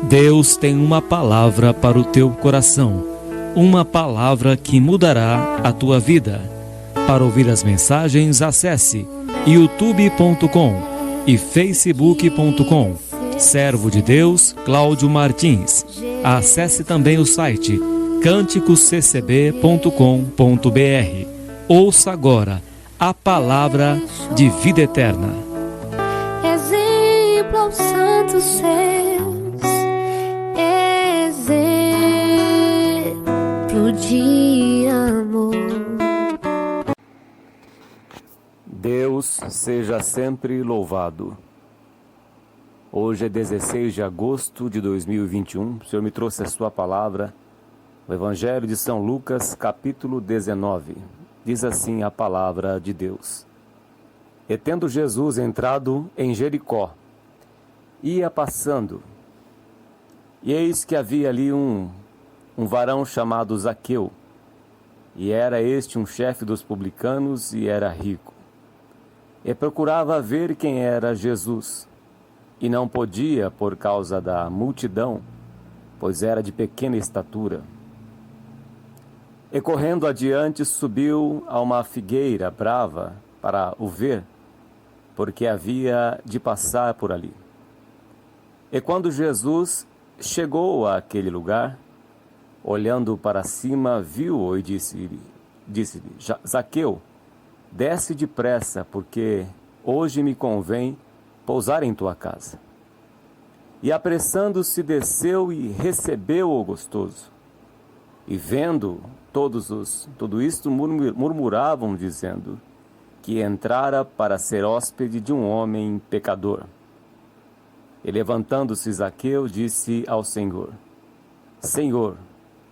Deus tem uma palavra para o teu coração, uma palavra que mudará a tua vida. Para ouvir as mensagens, acesse youtube.com e facebook.com. Servo de Deus, Cláudio Martins. Acesse também o site canticosccb.com.br. Ouça agora a palavra de vida eterna. Exemplo aos santos seus, exemplo de amor. Deus seja sempre louvado. Hoje é 16 de agosto de 2021. O Senhor me trouxe a sua palavra, o Evangelho de São Lucas, capítulo 19. Diz assim a palavra de Deus. E tendo Jesus entrado em Jericó, ia passando, e eis que havia ali um varão chamado Zaqueu, e era este um chefe dos publicanos e era rico. E procurava ver quem era Jesus, e não podia por causa da multidão, pois era de pequena estatura. E correndo adiante subiu a uma figueira brava para o ver, porque havia de passar por ali. E quando Jesus chegou àquele lugar, olhando para cima, viu-o e disse-lhe, Zaqueu, desce depressa, porque hoje me convém pousar em tua casa. E apressando-se desceu e recebeu-o gostoso. E vendo tudo isto murmuravam, dizendo que entrara para ser hóspede de um homem pecador. E levantando-se Zaqueu, disse ao Senhor, Senhor,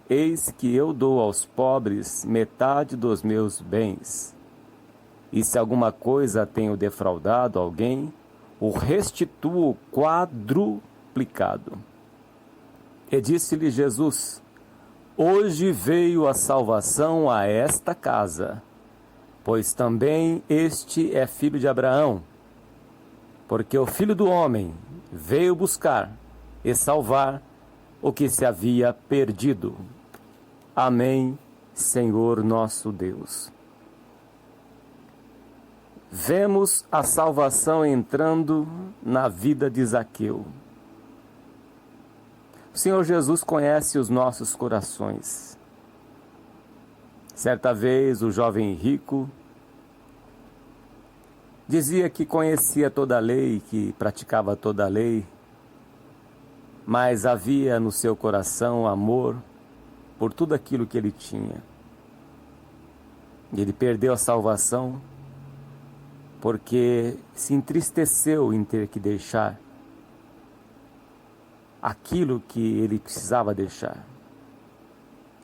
eis que eu dou aos pobres metade dos meus bens. E se alguma coisa tenho defraudado alguém, o restituo quadruplicado. E disse-lhe Jesus, hoje veio a salvação a esta casa, pois também este é filho de Abraão, porque o Filho do Homem veio buscar e salvar o que se havia perdido. Amém, Senhor nosso Deus. Vemos a salvação entrando na vida de Zaqueu. O Senhor Jesus conhece os nossos corações. Certa vez, o jovem rico dizia que conhecia toda a lei, que praticava toda a lei, mas havia no seu coração amor por tudo aquilo que ele tinha. E ele perdeu a salvação porque se entristeceu em ter que deixar aquilo que ele precisava deixar.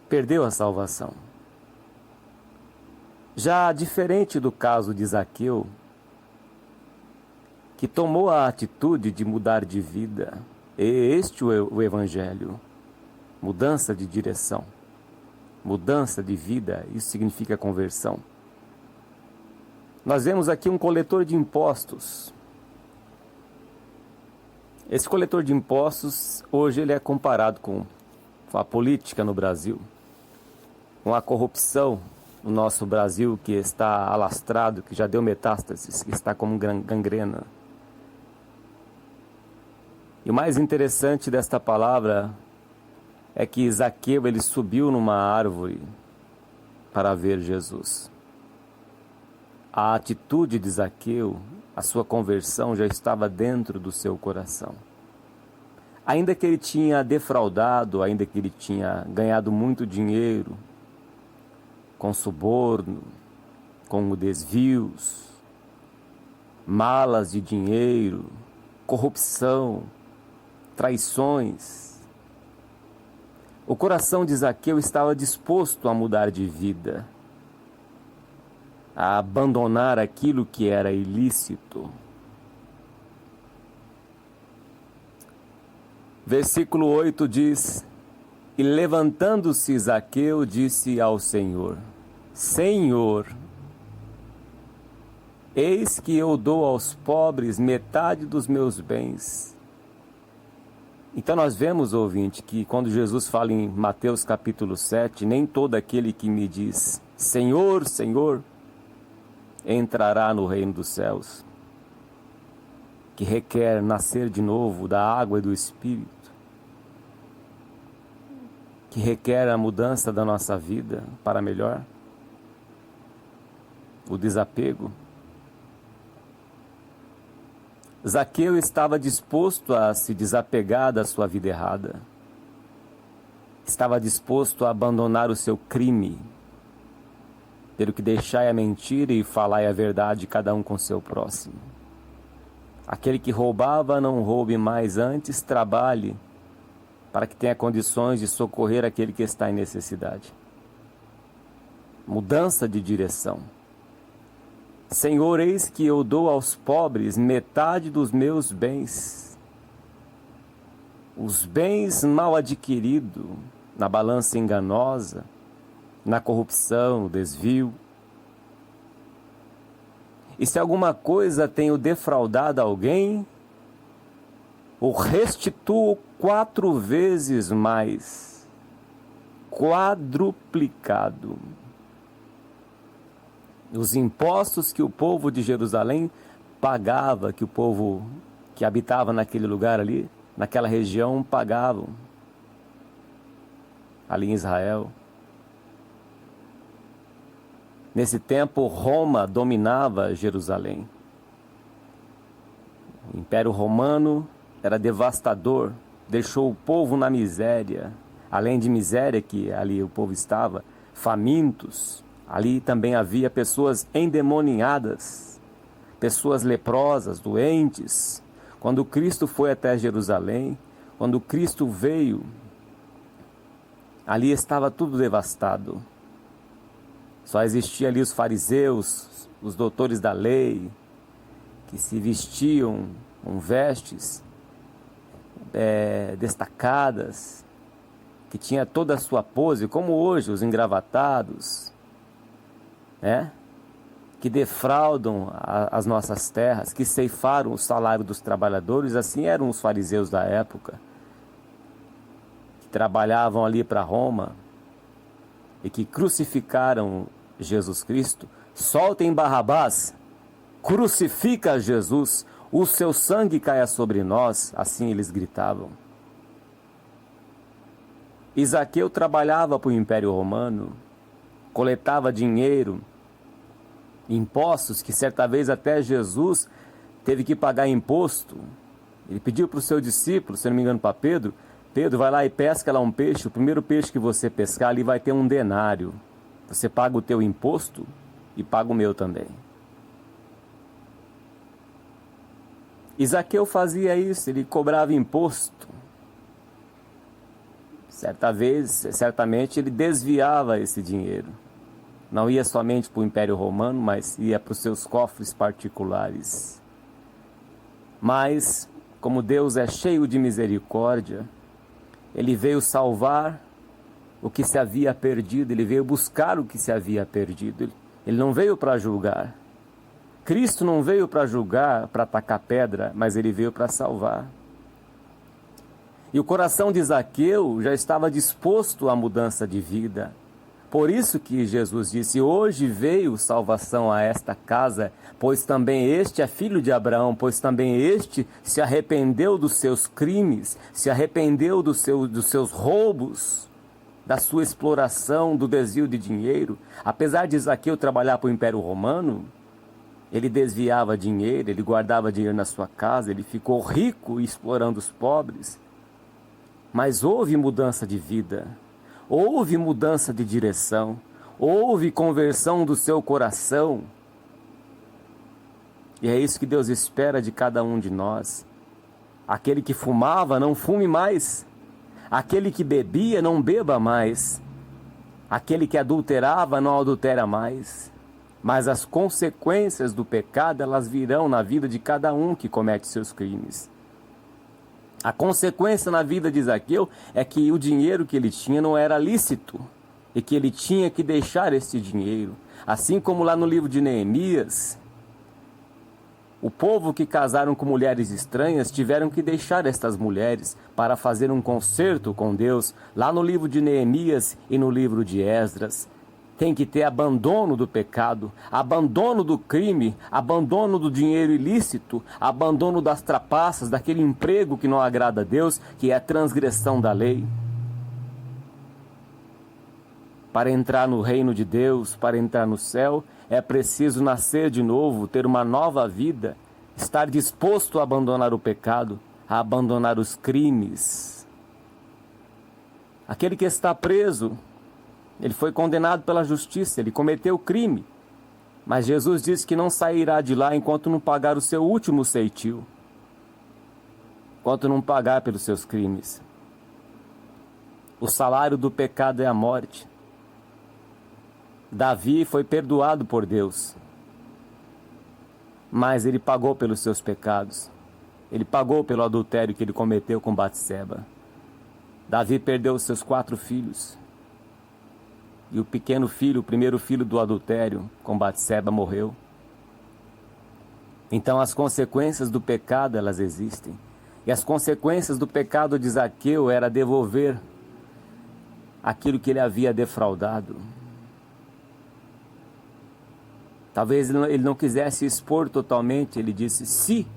Perdeu a salvação. Já diferente do caso de Zaqueu, que tomou a atitude de mudar de vida, e este é o Evangelho, mudança de direção, mudança de vida, isso significa conversão. Nós vemos aqui um coletor de impostos. Esse coletor de impostos, hoje ele é comparado com a política no Brasil, com a corrupção no nosso Brasil que está alastrado, que já deu metástases, que está como gangrena. E o mais interessante desta palavra é que Zaqueu ele subiu numa árvore para ver Jesus. A atitude de Zaqueu, a sua conversão já estava dentro do seu coração. Ainda que ele tinha defraudado, ainda que ele tinha ganhado muito dinheiro, com suborno, com desvios, malas de dinheiro, corrupção, traições, o coração de Zaqueu estava disposto a mudar de vida, a abandonar aquilo que era ilícito. Versículo 8 diz, e levantando-se Zaqueu, disse ao Senhor, Senhor, eis que eu dou aos pobres metade dos meus bens. Então nós vemos, ouvinte, que quando Jesus fala em Mateus capítulo 7, nem todo aquele que me diz Senhor, Senhor, entrará no reino dos céus, que requer nascer de novo da água e do Espírito, que requer a mudança da nossa vida para melhor, o desapego. Zaqueu estava disposto a se desapegar da sua vida errada. Estava disposto a abandonar o seu crime, pelo que deixai a mentira e falai a verdade, cada um com seu próximo. Aquele que roubava, não roube mais, antes trabalhe, para que tenha condições de socorrer aquele que está em necessidade. Mudança de direção. Senhor, eis que eu dou aos pobres metade dos meus bens. Os bens mal adquiridos, na balança enganosa, na corrupção, no desvio. E se alguma coisa tenho defraudado alguém, o restituo 4 vezes mais, quadruplicado. Os impostos que o povo de Jerusalém pagava, que o povo que habitava naquele lugar ali, naquela região, pagavam, ali em Israel. Nesse tempo, Roma dominava Jerusalém. O Império Romano era devastador, deixou o povo na miséria. Além de miséria que ali o povo estava, famintos. Ali também havia pessoas endemoniadas, pessoas leprosas, doentes. Quando Cristo foi até Jerusalém, quando Cristo veio, ali estava tudo devastado. Só existia ali os fariseus, os doutores da lei, que se vestiam com vestes destacadas, que tinha toda a sua pose, como hoje, os engravatados, que defraudam as nossas terras, que ceifaram o salário dos trabalhadores. Assim eram os fariseus da época, que trabalhavam ali para Roma e que crucificaram Jesus Cristo. Soltem Barrabás, crucifica Jesus, o seu sangue caia sobre nós, assim eles gritavam. Zaqueu trabalhava para o Império Romano, coletava dinheiro, impostos, que certa vez até Jesus teve que pagar imposto. Ele pediu para o seu discípulo, se não me engano para Pedro, Pedro, vai lá e pesca lá um peixe, o primeiro peixe que você pescar ali vai ter um denário. Você paga o teu imposto e paga o meu também. Zaqueu fazia isso, ele cobrava imposto. Certamente ele desviava esse dinheiro. Não ia somente para o Império Romano, mas ia para os seus cofres particulares. Mas, como Deus é cheio de misericórdia, Ele veio salvar o que se havia perdido, Ele veio buscar o que se havia perdido. Ele não veio para julgar. Cristo não veio para julgar, para atacar pedra, mas Ele veio para salvar. E o coração de Zaqueu já estava disposto à mudança de vida. Por isso que Jesus disse, hoje veio salvação a esta casa, pois também este é filho de Abraão, pois também este se arrependeu dos seus crimes, se arrependeu dos seus roubos, da sua exploração, do desvio de dinheiro. Apesar de Zaqueu trabalhar para o Império Romano, ele desviava dinheiro, ele guardava dinheiro na sua casa, ele ficou rico explorando os pobres. Mas houve mudança de vida. Houve mudança de direção, houve conversão do seu coração. E é isso que Deus espera de cada um de nós. Aquele que fumava, não fume mais. Aquele que bebia, não beba mais. Aquele que adulterava, não adultera mais. Mas as consequências do pecado, elas virão na vida de cada um que comete seus crimes. A consequência na vida de Zaqueu é que o dinheiro que ele tinha não era lícito e que ele tinha que deixar esse dinheiro. Assim como lá no livro de Neemias, O povo que casaram com mulheres estranhas tiveram que deixar estas mulheres para fazer um concerto com Deus, lá no livro de Neemias e no livro de Esdras. Tem que ter abandono do pecado, abandono do crime, abandono do dinheiro ilícito, abandono das trapaças, daquele emprego que não agrada a Deus, que é a transgressão da lei. Para entrar no reino de Deus, para entrar no céu, é preciso nascer de novo, ter uma nova vida, estar disposto a abandonar o pecado, a abandonar os crimes. Aquele que está preso, ele foi condenado pela justiça, ele cometeu crime. Mas Jesus disse que não sairá de lá enquanto não pagar o seu último ceitil, enquanto não pagar pelos seus crimes. O salário do pecado é a morte. Davi foi perdoado por Deus, mas ele pagou pelos seus pecados. Ele pagou pelo adultério que ele cometeu com Batseba. Davi perdeu os seus 4 filhos. E o pequeno filho, o primeiro filho do adultério com Batseba, morreu. Então as consequências do pecado, elas existem. E as consequências do pecado de Zaqueu era devolver aquilo que ele havia defraudado. Talvez ele não quisesse expor totalmente, ele disse se.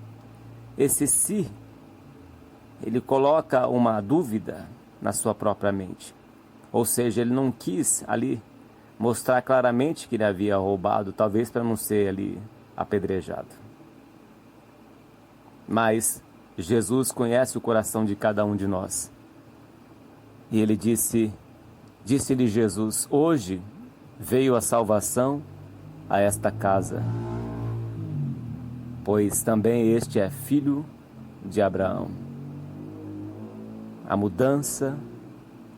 Esse se, ele coloca uma dúvida na sua própria mente. Ou seja, ele não quis ali mostrar claramente que ele havia roubado, talvez para não ser ali apedrejado. Mas Jesus conhece o coração de cada um de nós. E ele disse-lhe Jesus, hoje veio a salvação a esta casa, pois também este é filho de Abraão. A mudança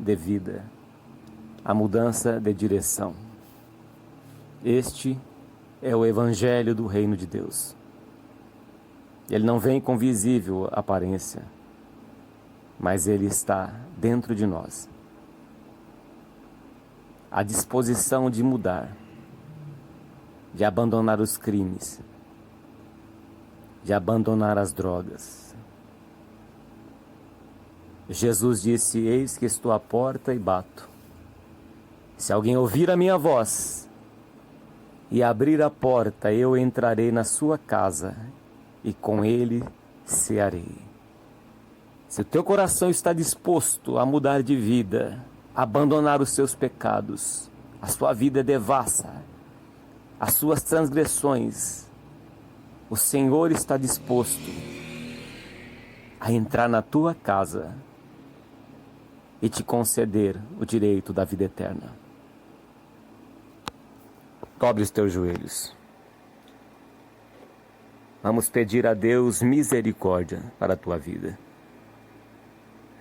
de vida, a mudança de direção. Este é o Evangelho do Reino de Deus. Ele não vem com visível aparência, mas ele está dentro de nós. A disposição de mudar, de abandonar os crimes, de abandonar as drogas. Jesus disse, eis que estou à porta e bato. Se alguém ouvir a minha voz e abrir a porta, eu entrarei na sua casa e com ele cearei. Se o teu coração está disposto a mudar de vida, a abandonar os seus pecados, a sua vida é devassa, as suas transgressões, o Senhor está disposto a entrar na tua casa e te conceder o direito da vida eterna. Dobre os teus joelhos. Vamos pedir a Deus misericórdia para a tua vida.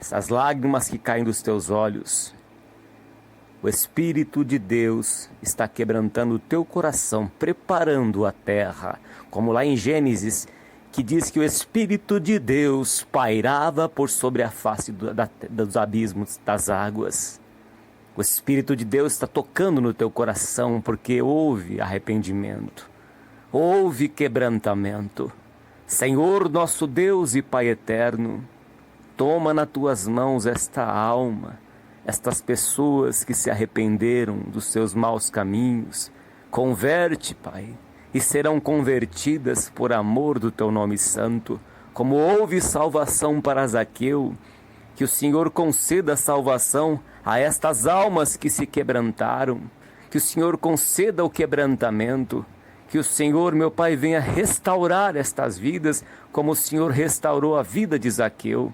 Essas lágrimas que caem dos teus olhos, o Espírito de Deus está quebrantando o teu coração, preparando a terra, como lá em Gênesis, que diz que o Espírito de Deus pairava por sobre a face dos abismos das águas. O Espírito de Deus está tocando no teu coração, porque houve arrependimento, houve quebrantamento. Senhor nosso Deus e Pai eterno, toma nas tuas mãos esta alma, estas pessoas que se arrependeram dos seus maus caminhos. Converte, Pai, e serão convertidas por amor do teu nome santo. Como houve salvação para Zaqueu, que o Senhor conceda salvação a estas almas que se quebrantaram, que o Senhor conceda o quebrantamento, que o Senhor, meu Pai, venha restaurar estas vidas, como o Senhor restaurou a vida de Zaqueu.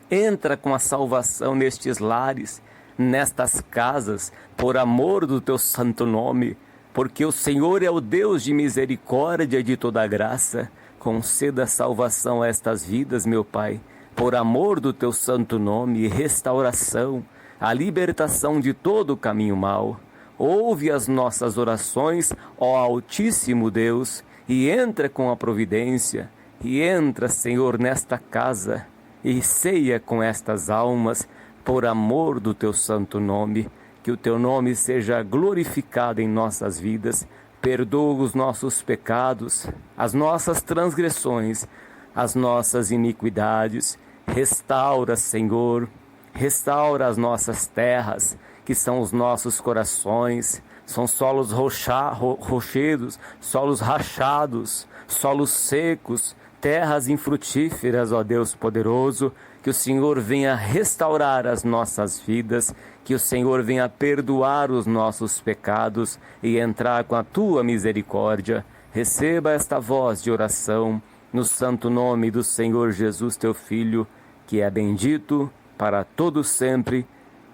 Entra com a salvação nestes lares, nestas casas, por amor do teu santo nome, porque o Senhor é o Deus de misericórdia e de toda graça. Conceda salvação a estas vidas, meu Pai, por amor do teu santo nome, e restauração, a libertação de todo o caminho mau. Ouve as nossas orações, ó Altíssimo Deus, e entra com a providência, e entra, Senhor, nesta casa, e ceia com estas almas, por amor do teu santo nome. Que o teu nome seja glorificado em nossas vidas, perdoa os nossos pecados, as nossas transgressões, as nossas iniquidades. Restaura, Senhor, restaura as nossas terras, que são os nossos corações. São solos rochedos, solos rachados, solos secos, terras infrutíferas, ó Deus poderoso. Que o Senhor venha restaurar as nossas vidas, que o Senhor venha perdoar os nossos pecados e entrar com a tua misericórdia. Receba esta voz de oração no santo nome do Senhor Jesus, teu Filho, que é bendito para todos sempre.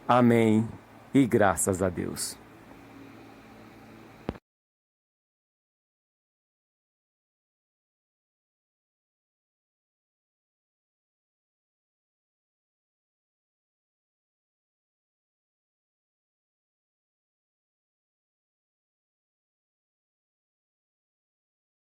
Amém. E graças a Deus.